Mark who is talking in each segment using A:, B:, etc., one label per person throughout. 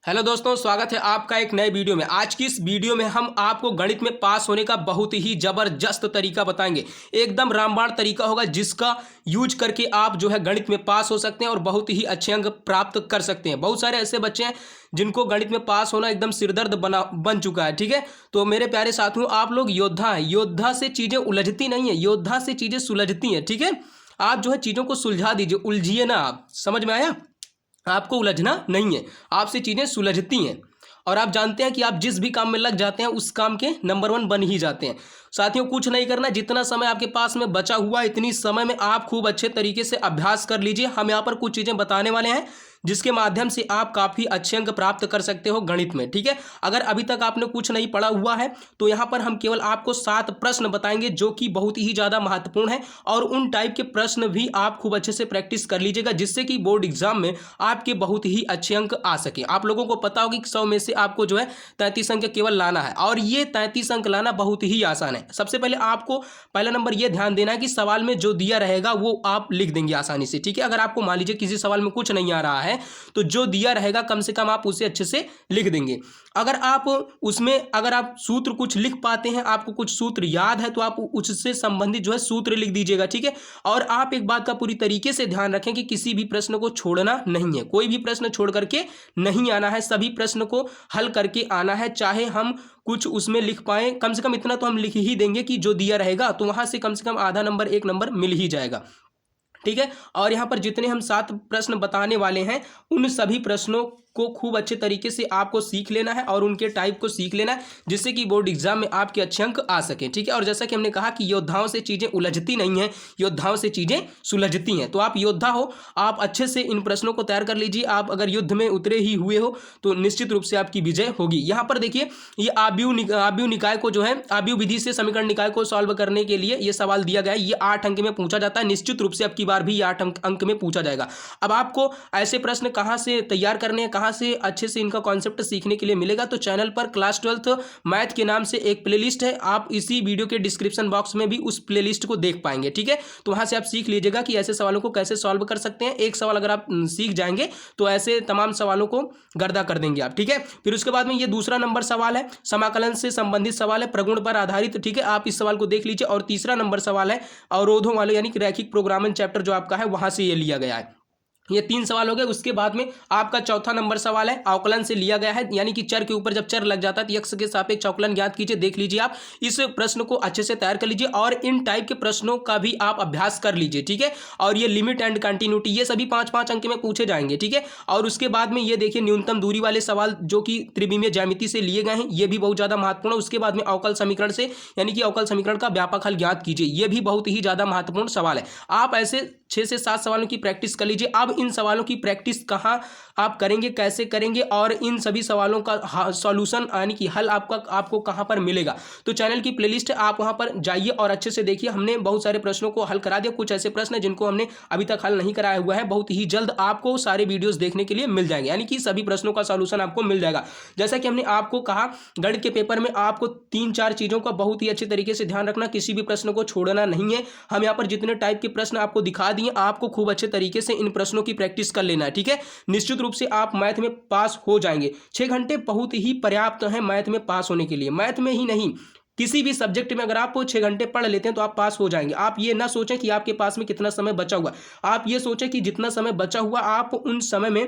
A: Hello दोस्तों, स्वागत है आपका एक नए वीडियो में। आज की इस वीडियो में हम आपको गणित में पास होने का बहुत ही ज़बरदस्त तरीका बताएंगे। एकदम रामबाण तरीका होगा जिसका यूज करके आप जो है गणित में पास हो सकते हैं और बहुत ही अच्छे अंक प्राप्त कर सकते हैं। बहुत सारे ऐसे बच्चे हैं जिनको गणित में पास होना एकदम सिरदर्द बन चुका है। ठीक है, तो मेरे प्यारे साथियों, आप लोग योद्धा हैं। योद्धा से चीज़ें उलझती नहीं है, योद्धा से चीज़ें सुलझती हैं। ठीक है, आप जो है चीज़ों को सुलझा दीजिए, उलझिए ना। आप समझ में आया? आपको उलझना नहीं है, आपसे चीज़ें सुलझती हैं और आप जानते हैं कि आप जिस भी काम में लग जाते हैं उस काम के नंबर 1 बन ही जाते हैं। साथियों, कुछ नहीं करना, जितना समय आपके पास में बचा हुआ है इतनी समय में आप खूब अच्छे तरीके से अभ्यास कर लीजिए। हम यहाँ पर कुछ चीज़ें बताने वाले हैं जिसके माध्यम से आप काफ़ी अच्छे अंक प्राप्त कर सकते हो गणित में। ठीक है, अगर अभी तक आपने कुछ नहीं पढ़ा हुआ है तो यहाँ पर हम केवल आपको 7 प्रश्न बताएंगे जो कि बहुत ही ज़्यादा महत्वपूर्ण है और उन टाइप के प्रश्न भी आप खूब अच्छे से प्रैक्टिस कर लीजिएगा जिससे कि बोर्ड एग्जाम में आपके बहुत ही अच्छे अंक आ सके। आप लोगों को पता होगा कि 100 में से आपको जो है 33 अंक केवल लाना है और ये 33 अंक लाना बहुत ही आसान है। सबसे पहले आपको पहला नंबर ये ध्यान देना है कि सवाल में जो दिया रहेगा वो आप लिख देंगे आसानी से। ठीक है, अगर आपको मान लीजिए किसी सवाल में कुछ नहीं आ रहा है तो जो दिया रहेगा कम से कम आप उसे अच्छे से लिख देंगे। अगर आप उसमें अगर आप सूत्र कुछ लिख पाते हैं, आपको कुछ सूत्र याद है तो आप उससे संबंधित जो है सूत्र लिख दीजिएगा। ठीक है, और आप एक बात का पूरी तरीके से ध्यान रखें कि किसी भी प्रश्न को छोड़ना नहीं है, कोई भी प्रश्न छोड़ करके नहीं आना है, सभी प्रश्न को हल करके आना है। चाहे हम कुछ उसमें लिख पाए, कम से कम इतना तो हम लिख ही देंगे कि जो दिया रहेगा तो वहां से कम आधा नंबर 1 नंबर मिल ही जाएगा। ठीक है, और यहाँ पर जितने हम 7 प्रश्न बताने वाले हैं उन सभी प्रश्नों को खूब अच्छे तरीके से आपको सीख लेना है और उनके टाइप को सीख लेना है जिससे कि बोर्ड एग्जाम में आपके अच्छे अंक आ सके। ठीक है, और जैसा कि हमने कहा कि योद्धाओं से चीज़ें उलझती नहीं हैं, योद्धाओं से चीज़ें सुलझती हैं। तो आप योद्धा हो, आप अच्छे से इन प्रश्नों को तैयार कर लीजिए। आप अगर युद्ध में उतरे ही हुए हो तो निश्चित रूप से आपकी विजय होगी। यहाँ पर देखिए, ये आव्यूह निकाय को जो है आव्यूह विधि से समीकरण निकाय को सॉल्व करने के लिए ये सवाल दिया गया है। ये 8 अंक में पूछा जाता है, निश्चित रूप से आपकी बार भी 8 अंक में पूछा जाएगा। अब आपको ऐसे प्रश्न कहाँ से तैयार करने हैं, कहाँ से अच्छे से इनका कॉन्सेप्ट सीखने के लिए मिलेगा, तो चैनल पर क्लास 12th मैथ के नाम से एक प्लेलिस्ट है, आप इसी वीडियो के डिस्क्रिप्शन बॉक्स में भी उस प्लेलिस्ट को देख पाएंगे। ठीक है, तो वहां से आप सीख लीजिएगा कि ऐसे सवालों को कैसे सॉल्व कर सकते हैं। एक सवाल अगर आप सीख जाएंगे तो ऐसे तमाम सवालों को गर्दा कर देंगे आप। ठीक है, फिर उसके बाद में ये दूसरा नंबर सवाल है, समाकलन से संबंधित सवाल है, प्रगुण पर आधारित। ठीक है, आप इस सवाल को देख लीजिए। और तीसरा नंबर सवाल है अवरोधों वाले यानी कि रैखिक प्रोग्रामिंग चैप्टर जो आपका है वहां से ये लिया गया है। ये 3 सवाल हो गए। उसके बाद में आपका चौथा नंबर सवाल है अवकलन से लिया गया है, यानी कि चर के ऊपर जब चर लग जाता है तो x के सापेक्ष अवकलन ज्ञात कीजिए। देख लीजिए, आप इस प्रश्न को अच्छे से तैयार कर लीजिए और इन टाइप के प्रश्नों का भी आप अभ्यास कर लीजिए। ठीक है, और ये लिमिट एंड कंटिन्यूटी ये सभी 5-5 अंक में पूछे जाएंगे। ठीक है, और उसके बाद में ये देखिए न्यूनतम दूरी वाले सवाल जो कि त्रिविमीय ज्यामिति से लिए गए हैं, ये भी बहुत ज्यादा महत्वपूर्ण है। उसके बाद में अवकल समीकरण से यानी कि अवकल समीकरण का व्यापक हल ज्ञात कीजिए, ये भी बहुत ही ज्यादा महत्वपूर्ण सवाल है। आप ऐसे 6 से 7 सवालों की प्रैक्टिस कर लीजिए। अब इन सवालों की प्रैक्टिस कहाँ आप करेंगे, कैसे करेंगे और इन सभी सवालों का सॉल्यूशन यानी कि हल आपको कहाँ पर मिलेगा, तो चैनल की प्लेलिस्ट है, आप वहाँ पर जाइए और अच्छे से देखिए। हमने बहुत सारे प्रश्नों को हल करा दिया, कुछ ऐसे प्रश्न जिनको हमने अभी तक हल नहीं कराया हुआ है। बहुत ही जल्द आपको सारे वीडियोस देखने के लिए मिल जाएंगे, यानी कि सभी प्रश्नों का सॉल्यूशन आपको मिल जाएगा। जैसा कि हमने आपको कहा गणित के पेपर में आपको 3-4 चीज़ों का बहुत ही अच्छे तरीके से ध्यान रखना, किसी भी प्रश्न को छोड़ना नहीं है। हम यहाँ पर जितने टाइप के प्रश्न आपको दिखा दिए, आपको खूब अच्छे तरीके से इन प्रश्नों की प्रैक्टिस कर लेना है। ठीक है, निश्चित रूप से आप मैथ में पास हो जाएंगे। 6 घंटे बहुत ही पर्याप्त हैं मैथ में पास होने के लिए। मैथ में ही नहीं, किसी भी सब्जेक्ट में अगर आप 6 घंटे पढ़ लेते हैं तो आप पास हो जाएंगे। आप ये ना सोचें कि आपके पास में कितना समय बचा हुआ, आप ये सोचें कि जितना समय बचा हुआ आप उन समय में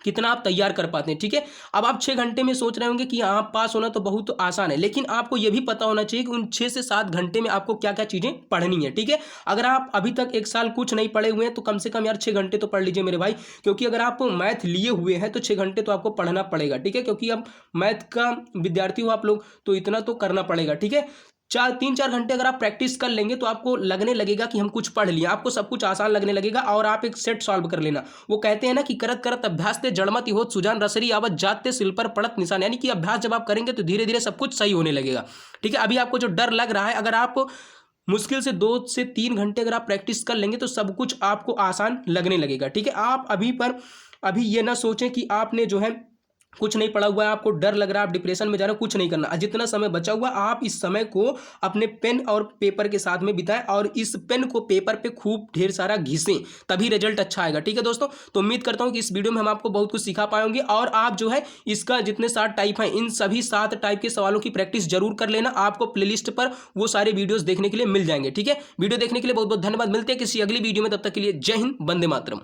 A: कितना आप तैयार कर पाते हैं। ठीक है, अब आप 6 घंटे में सोच रहे होंगे कि हाँ पास होना तो बहुत आसान है, लेकिन आपको यह भी पता होना चाहिए कि उन 6 से 7 घंटे में आपको क्या क्या चीज़ें पढ़नी है। ठीक है, अगर आप अभी तक 1 साल कुछ नहीं पढ़े हुए हैं तो कम से कम यार 6 घंटे तो पढ़ लीजिए मेरे भाई, क्योंकि अगर आप मैथ लिए हुए हैं तो 6 घंटे तो आपको पढ़ना पड़ेगा। ठीक है, क्योंकि अब मैथ का विद्यार्थी हो आप लोग तो इतना तो करना पड़ेगा। ठीक है, 3-4 घंटे अगर आप प्रैक्टिस कर लेंगे तो आपको लगने लगेगा कि हम कुछ पढ़ लिए, आपको सब कुछ आसान लगने लगेगा और आप एक सेट सॉल्व कर लेना। वो कहते हैं ना कि करत करत अभ्यास ते जड़मति होत सुजान रसरी आवत जाते सिल पर पड़त निशान, यानी कि अभ्यास जब आप करेंगे तो धीरे धीरे सब कुछ सही होने लगेगा। ठीक है, अभी आपको जो डर लग रहा है, अगर आप मुश्किल से 2 से 3 घंटे अगर आप प्रैक्टिस कर लेंगे तो सब कुछ आपको आसान लगने लगेगा। ठीक है, आप अभी ये ना सोचें कि आपने जो है कुछ नहीं पड़ा हुआ है, आपको डर लग रहा है, आप डिप्रेशन में जा रहे हो, कुछ नहीं करना। जितना समय बचा हुआ आप इस समय को अपने पेन और पेपर के साथ में बिताएं और इस पेन को पेपर पे खूब ढेर सारा घिसें, तभी रिजल्ट अच्छा आएगा। ठीक है दोस्तों, तो उम्मीद करता हूं कि इस वीडियो में हम आपको बहुत कुछ सिखा पाएंगे और आप जो है इसका जितने 7 टाइप हैं इन सभी 7 टाइप के सवालों की प्रैक्टिस जरूर कर लेना। आपको प्लेलिस्ट पर वो सारे वीडियोस देखने के लिए मिल जाएंगे। ठीक है, वीडियो देखने के लिए बहुत बहुत धन्यवाद। मिलते हैं किसी अगली वीडियो में, तब तक के लिए जय हिंद, वंदे मातरम।